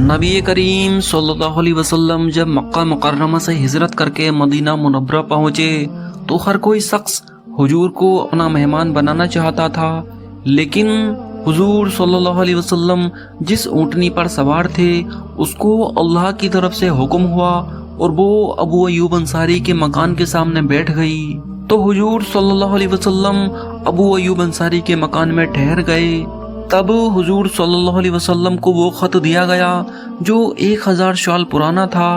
नबी करीम सल्लल्लाहु अलैहि वसल्लम जब मक्का मुकर्रमा से हिजरत करके मदीना मुनव्वरा पहुंचे तो हर कोई शख्स हुजूर को अपना मेहमान बनाना चाहता था, लेकिन हुजूर सल्लल्लाहु अलैहि वसल्लम जिस ऊँटनी पर सवार थे उसको अल्लाह की तरफ से हुक्म हुआ और वो अबू अय्यूब अंसारी के मकान के सामने बैठ गई। तो हुजूर सल्लल्लाहु अलैहि वसल्लम अबू अय्यूब अंसारी के मकान में ठहर गए। तब हुजूर सल्लल्लाहु अलैहि वसल्लम को वो खत दिया गया जो 1000 साल पुराना था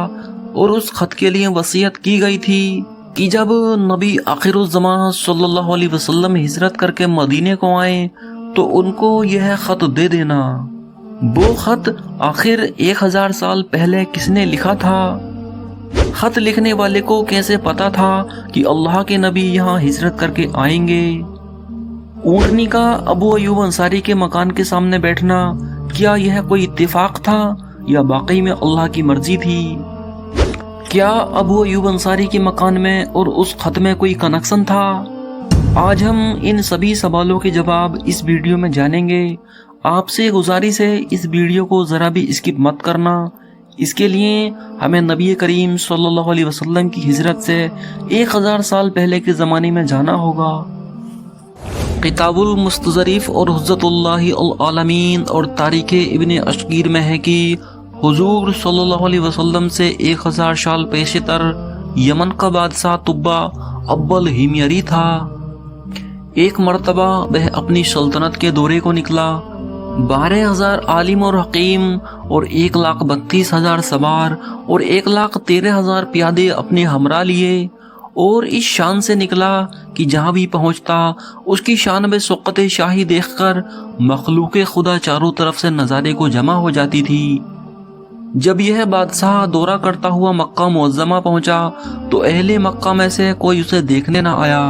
और उस खत के लिए वसीयत की गई थी कि जब नबी आखिरुज़्ज़मान सल्लल्लाहु अलैहि वसल्लम हिजरत करके मदीने को आए तो उनको यह खत दे देना। वो खत आखिर 1000 साल पहले किसने लिखा था? खत लिखने वाले को कैसे पता था कि अल्लाह के नबी यहाँ हिजरत करके आएंगे? ऊँटनी का अबू अय्यूब अंसारी के मकान के सामने बैठना, क्या यह कोई इत्तेफाक था या वाकई में अल्लाह की मर्जी थी? क्या अबू अय्यूब अंसारी के मकान में और उस खत में कोई कनेक्शन था? आज हम इन सभी सवालों के जवाब इस वीडियो में जानेंगे। आपसे गुजारिश है इस वीडियो को ज़रा भी स्किप मत करना। इसके लिए हमें नबी करीम सल्लल्लाहु अलैहि वसल्लम की हिजरत से 1000 साल पहले के ज़माने में जाना होगा। किताबुल मुस्तज़रिफ़ और हुज्जतुल्लाहि अल आलमीन और तारीख़ इब्न अशकीर में है कि हुजूर सल्लल्लाहु अलैहि वसल्लम से 1000 साल पेशतर यमन का बादशाह तुब्बा अव्वल हिमयरी था। एक मर्तबा वह अपनी सल्तनत के दौरे को निकला। 12,000 आलिम और हकीम और 1,32,000 सवार और 1,13,000 प्यादे अपने हमरा लिए और इस शान से निकला कि जहाँ भी पहुँचता उसकी शान में सुक़्क़त शाही देखकर मखलूक़ खुदा चारों तरफ से नज़ारे को जमा हो जाती थी। जब यह बादशाह दौरा करता हुआ मक्का मुअज़्ज़मा पहुँचा तो अहले मक्का में से कोई उसे देखने न आया।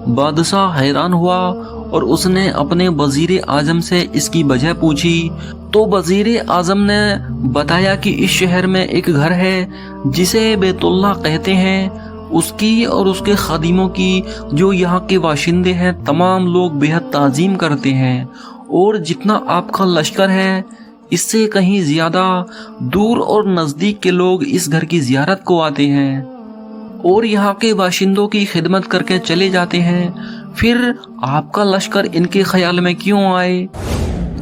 बादशाह हैरान हुआ और उसने अपने वजीर आजम से इसकी वजह पूछी तो वजीर आजम ने बताया कि इस शहर में एक घर है जिसे बैतुल्लाह कहते हैं। उसकी और उसके खादिमों की जो यहाँ के वाशिंदे हैं तमाम लोग बेहद ताज़ीम करते हैं और जितना आपका लश्कर है इससे कहीं ज़्यादा दूर और नज़दीक के लोग इस घर की ज़ियारत को आते हैं और यहाँ के बाशिंदों की खिदमत करके चले जाते हैं। फिर आपका लश्कर इनके ख्याल में क्यों आए?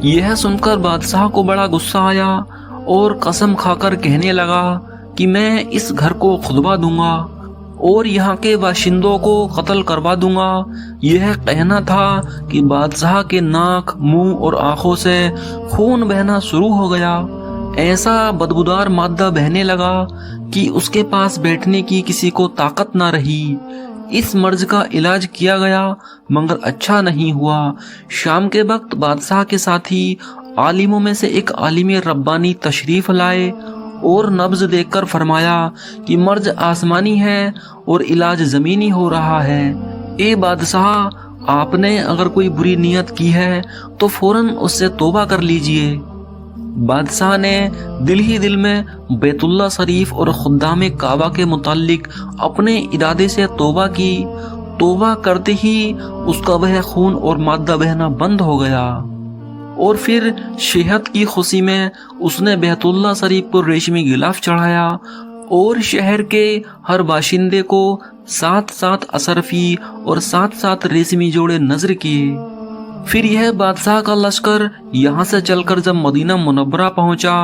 यह सुनकर बादशाह को बड़ा गुस्सा आया और कसम खाकर कहने लगा कि मैं इस घर को खुदवा दूंगा और यहाँ के बाशिंदों को कत्ल करवा दूंगा। यह कहना था कि बादशाह के नाक, मुंह और आंखों से खून बहना शुरू हो गया। ऐसा बदबूदार मादा बहने लगा कि उसके पास बैठने की किसी को ताकत ना रही। इस मर्ज का इलाज किया गया मगर अच्छा नहीं हुआ। शाम के वक्त बादशाह के साथी आलिमों में से एक आलिम रब्बानी तशरीफ लाए और नब्ज देखकर फरमाया कि मर्ज आसमानी है और इलाज ज़मीनी हो रहा है। ए बादशाह, आपने अगर कोई बुरी नियत की है तो फौरन उससे तौबा कर लीजिए। बादशाह ने दिल ही दिल में बैतुल्लाह शरीफ और खुद्दाम काबा के मुताल्लिक अपने इरादे से तौबा की। तौबा करते ही उसका वह खून और मादा बहना बंद हो गया और फिर सेहत की खुशी में उसने बैतुल्लाह शरीफ को रेशमी गिलाफ चढ़ाया और शहर के हर बाशिंदे को 7-7 असरफी और 7-7 रेशमी जोड़े नजर किए। फिर यह बादशाह का लश्कर यहाँ से चलकर जब मदीना मुनव्वरा पहुँचा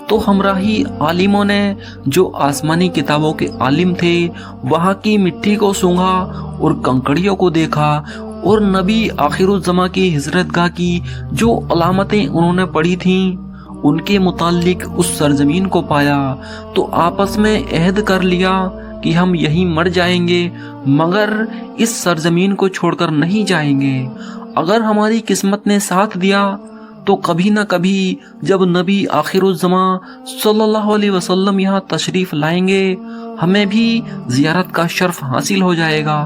तो हमराही आलिमों ने जो आसमानी किताबों के आलिम थे वहाँ की मिट्टी को सूंघा और कंकड़ियों को देखा और नबी आखिरुज़्ज़मा की हिजरतगाह की जो अलामतें उन्होंने पढ़ी थीं उनके मुताल्लिक उस सरजमीन को पाया। तो आपस में अहद कर लिया कि हम यहीं मर जाएंगे मगर इस सरजमीन को छोड़कर नहीं जाएंगे। अगर हमारी किस्मत ने साथ दिया तो कभी न कभी जब नबी आखिरुज़्ज़मा सल्लल्लाहु अलैहि वसल्लम यहाँ तशरीफ़ लाएंगे हमें भी ज़ियारत का शर्फ हासिल हो जाएगा,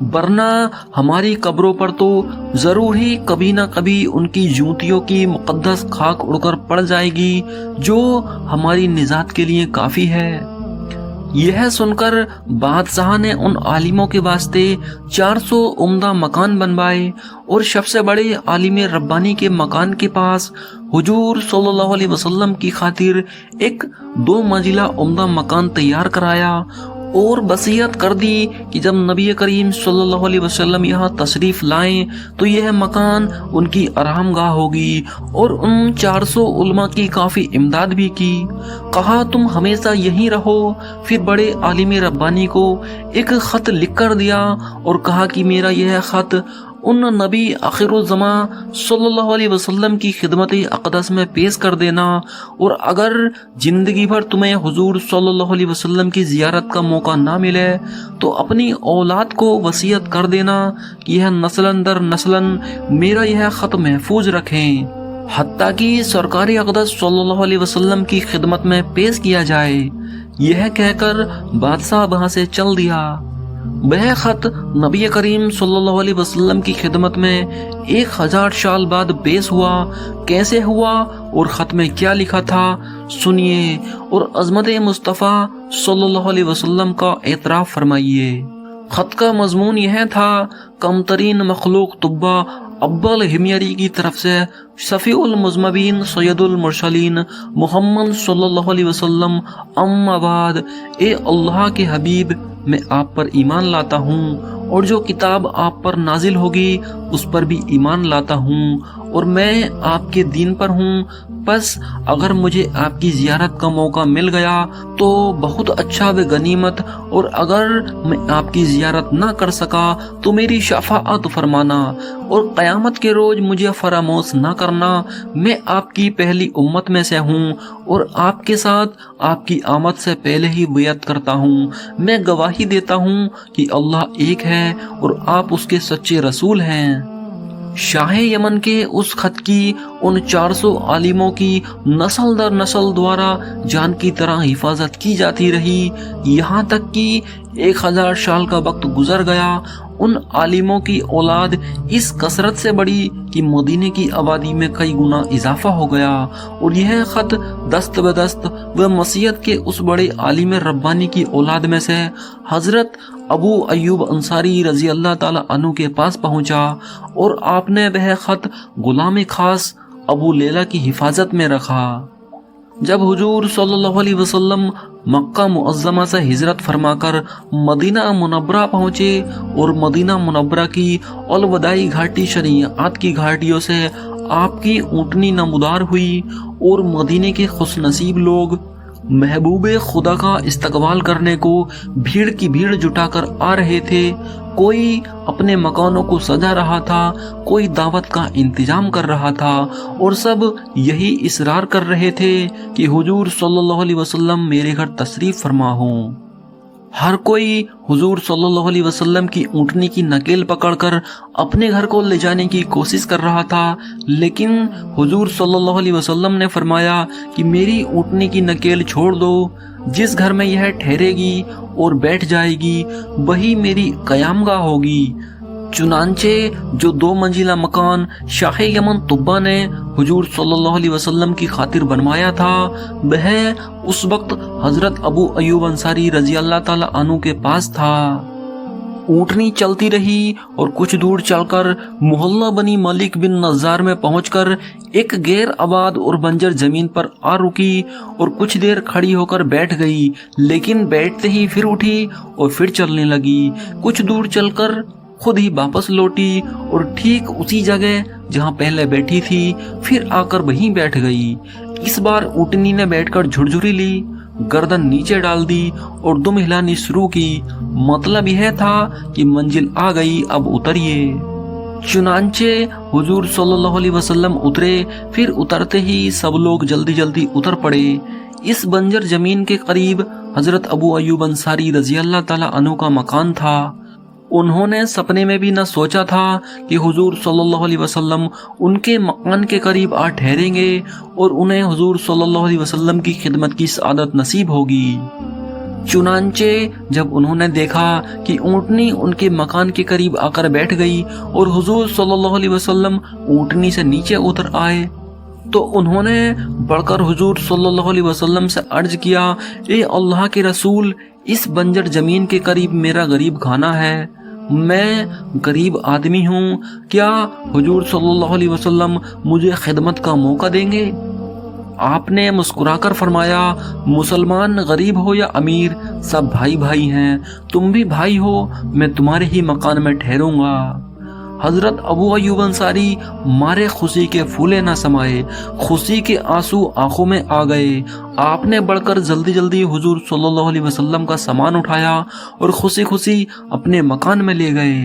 वरना हमारी कब्रों पर तो ज़रूर ही कभी न कभी उनकी जूतियों की मुक़द्दस खाक उड़कर पड़ जाएगी जो हमारी निजात के लिए काफ़ी है। यह सुनकर बादशाह ने उन आलिमों के वास्ते 400 उम्दा मकान बनवाए और सबसे बड़े आलिम रब्बानी के मकान के पास हुजूर सल्लल्लाहु अलैहि वसल्लम की खातिर एक 2 मंजिला उम्दा मकान तैयार कराया और वसीयत कर दी कि जब नबी करीम सल्लल्लाहु अलैहि वसल्लम यहाँ तशरीफ लाएं तो यह मकान उनकी आरामगाह होगी, और उन 400 उलमा की काफ़ी इमदाद भी की। कहा तुम हमेशा यहीं रहो। फिर बड़े आलिम रब्बानी को एक ख़त लिख कर दिया और कहा कि मेरा यह ख़त उन नबी आखिरुज़्ज़मा सल्लल्लाहु अलैहि वसल्लम की खिदमत अक़दस में पेश कर देना, और अगर ज़िंदगी भर तुम्हें हुजूर सल्लल्लाहु अलैहि वसल्लम की ज़ियारत का मौका ना मिले तो अपनी औलाद को वसीयत कर देना कि यह नस्लन दर नस्लन मेरा यह ख़त महफूज रखें, हत्ता कि सरकार अक़दस सल्लल्लाहु अलैहि वसल्लम की खिदमत में पेश किया जाए। यह कहकर बादशाह वहाँ से चल दिया। वह खत नबी करीम सल्लल्लाहु अलैहि वसल्लम की खिदमत में 1000 साल बाद पेश हुआ। कैसे हुआ और खत में क्या लिखा था सुनिए और अज़मत मुस्तफ़ा सल्लल्लाहु अलैहि वसल्लम का एतराफ़ फरमाइए। खत का मजमून यह था, कमतरीन मखलूक तुब्बा अब्बल हिमयरी की तरफ से शफीउल मुज़मबीन सैयदुल मुरसलीन मोहम्मद सल्लल्लाहु अलैहि वसल्लम, अम्मा बाद, ए अल्लाह के हबीब, मैं आप पर ईमान लाता हूँ और जो किताब आप पर नाजिल होगी उस पर भी ईमान लाता हूँ, और मैं आपके दीन पर हूँ। बस अगर मुझे आपकी ज़ियारत का मौका मिल गया तो बहुत अच्छा व गनीमत, और अगर मैं आपकी ज़ियारत ना कर सका तो मेरी शफाअत फरमाना, और क़यामत के रोज़ मुझे फरामोश ना करना। मैं आपकी पहली उम्मत में से हूँ और आपके साथ आपकी आमद से पहले ही बैत करता हूँ। मैं गवाही देता हूँ कि अल्लाह एक है और आप उसके सच्चे रसूल हैं। शाह यमन के उस खत की उन 400 आलिमों की नस्ल दर नस्ल द्वारा जान की तरह हिफाजत की जाती रही, यहाँ तक कि 1000 साल का वक्त गुजर गया। उन आलिमों की औलाद इस कसरत से बढ़ी कि मदीने की आबादी में कई गुना इजाफा हो गया, और यह खत दस्त बदस्त व मसीहत के उस बड़े आलिम रब्बानी की औलाद में से हजरत अबू अय्यूब अंसारी रजी अल्लाह ताला अन्हु के पास पहुंचा, और आपने वह खत गुलाम खास अबू लैला की हिफाजत में रखा। जब हुजूर सल्लल्लाहु अलैहि वसल्लम मक्का मुअज़्ज़मा से हिजरत फरमाकर मदीना मुनव्वरा पहुँचे और मदीना मुनव्वरा की अलवदाई घाटी शरीयत की घाटियों से आपकी ऊँटनी नमदार हुई, और मदीने के खुशनसीब लोग महबूबे खुदा का इस्तकबाल करने को भीड़ की भीड़ जुटाकर आ रहे थे। कोई अपने मकानों को सजा रहा था, कोई दावत का इंतजाम कर रहा था, और सब यही इसरार कर रहे थे कि हुजूर सल्लल्लाहु अलैहि वसल्लम मेरे घर तशरीफ फरमा हो। हर कोई हुजूर सल्लल्लाहु अलैहि वसल्लम की ऊँटनी की नकेल पकड़कर अपने घर को ले जाने की कोशिश कर रहा था, लेकिन हुजूर सल्लल्लाहु अलैहि वसल्लम ने फरमाया कि मेरी ऊँटनी की नकेल छोड़ दो। जिस घर में यह ठहरेगी और बैठ जाएगी वही मेरी क़यामगाह होगी। चुनांचे जो 2 मंजिला मकान शाह यमन तुब्बा ने हुजूर सल्लल्लाहु अलैहि वसल्लम की खातिर बनवाया था, वह उस वक्त हजरत अबू अय्यूब अंसारी रजी अल्लाह ताला अन्हु के पास था। ऊँटनी चलती रही और कुछ दूर चलकर मोहल्ला बनी मलिक बिन नज़ार में पहुंचकर एक गैर आबाद और बंजर जमीन पर आ रुकी और कुछ देर खड़ी होकर बैठ गई, लेकिन बैठते ही फिर उठी और फिर चलने लगी। कुछ दूर चलकर खुद ही वापस लौटी और ठीक उसी जगह जहां पहले बैठी थी फिर आकर वहीं बैठ गई। इस बार ऊँटनी ने बैठकर झुरझुरी ली, गर्दन नीचे डाल दी और दुम हिलानी शुरू की। मतलब यह था कि मंजिल आ गई, अब उतरिए। चुनांचे हुजूर सल्लल्लाहु अलैहि वसल्लम उतरे। फिर उतरते ही सब लोग जल्दी जल्दी उतर पड़े। इस बंजर जमीन के करीब हजरत अबू अय्यूब अंसारी रजी अल्लाह ताला अन्हु का मकान था। उन्होंने सपने में भी न सोचा था कि हुजूर सल्लल्लाहु अलैहि वसल्लम उनके मकान के करीब आ ठहरेंगे और उन्हें हुजूर सल्लल्लाहु अलैहि वसल्लम की खिदमत की सआदत नसीब होगी। चुनांचे जब उन्होंने देखा कि ऊँटनी उनके मकान के करीब आकर बैठ गई और हुजूर सल्लल्लाहु अलैहि वसल्लम ऊँटनी से नीचे उतर आए, तो उन्होंने बढ़कर हुजूर सल्लल्लाहु अलैहि वसल्लम से अर्ज किया, ए अल्लाह के रसूल, اس बंजर जमीन के करीब मेरा गरीब खाना है, मैं गरीब आदमी हूँ, क्या हुजूर सल्लल्लाहु अलैहि वसल्लम मुझे खिदमत का मौका देंगे? आपने मुस्कुराकर फरमाया, मुसलमान गरीब हो या अमीर, सब भाई भाई हैं, तुम भी भाई हो, मैं तुम्हारे ही मकान में ठहरूंगा। हजरत अबू अय्यूब अंसारी मारे खुशी के फूले ना समाए, खुशी के आंसू आंखों में आ गए। आपने बढ़कर जल्दी जल्दी हुजूर सल्लल्लाहु अलैहि वसल्लम का सामान उठाया और खुशी खुशी अपने मकान में ले गए।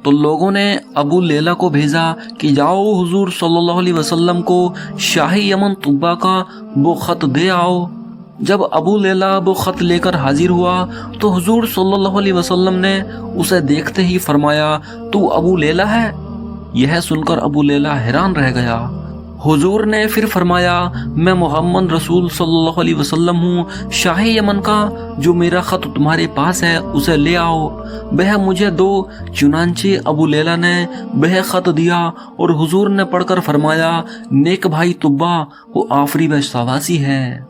तो लोगों ने अबू लैला को भेजा कि जाओ हुजूर सल्लल्लाहु अलैहि वसल्लम को शाही यमन तुब्बा का वो खत दे आओ। जब अबू लैला वो खत लेकर हाजिर हुआ तो हुजूर सल्लल्लाहु अलैहि वसल्लम ने उसे देखते ही फरमाया, तू अबू लैला है? यह सुनकर अबू लैला हैरान रह गया। हुजूर ने फिर फरमाया, मैं मोहम्मद रसूल सल्लल्लाहु अलैहि वसल्लम हूँ, शाही यमन का जो मेरा खत तुम्हारे पास है उसे ले आओ, वह मुझे दो। चुनांचे अबू लैला ने वह खत दिया और हुजूर ने पढ़कर फरमाया, नेक भाई तुब्बा वो आफरी व सवासी है।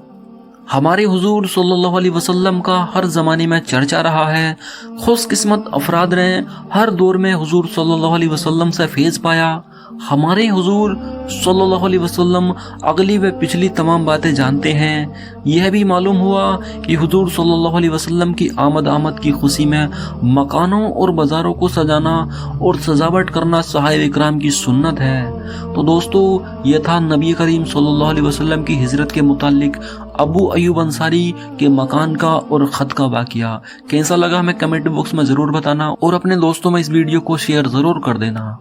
हमारे हुजूर सल्लल्लाहु अलैहि वसल्लम का हर ज़माने में चर्चा रहा है। खुशकिस्मत अफराद ने हर दौर में हुजूर सल्लल्लाहु अलैहि वसल्लम से फैज़ पाया। हमारे हुजूर सल्लल्लाहु अलैहि वसल्लम अगली व पिछली तमाम बातें जानते हैं। यह भी मालूम हुआ कि हुजूर सल्लल्लाहु अलैहि वसल्लम की आमद की खुशी में मकानों और बाज़ारों को सजाना और सजावट करना सहाबा इकराम की सुन्नत है। तो दोस्तों, यह था नबी करीम सल्लल्लाहु अलैहि वसल्लम की हिजरत के मुतालिक अबू अय्यूब अंसारी के मकान का और ख़त का वाक़या। कैसा लगा हमें कमेंट बॉक्स में ज़रूर बताना और अपने दोस्तों में इस वीडियो को शेयर ज़रूर कर देना।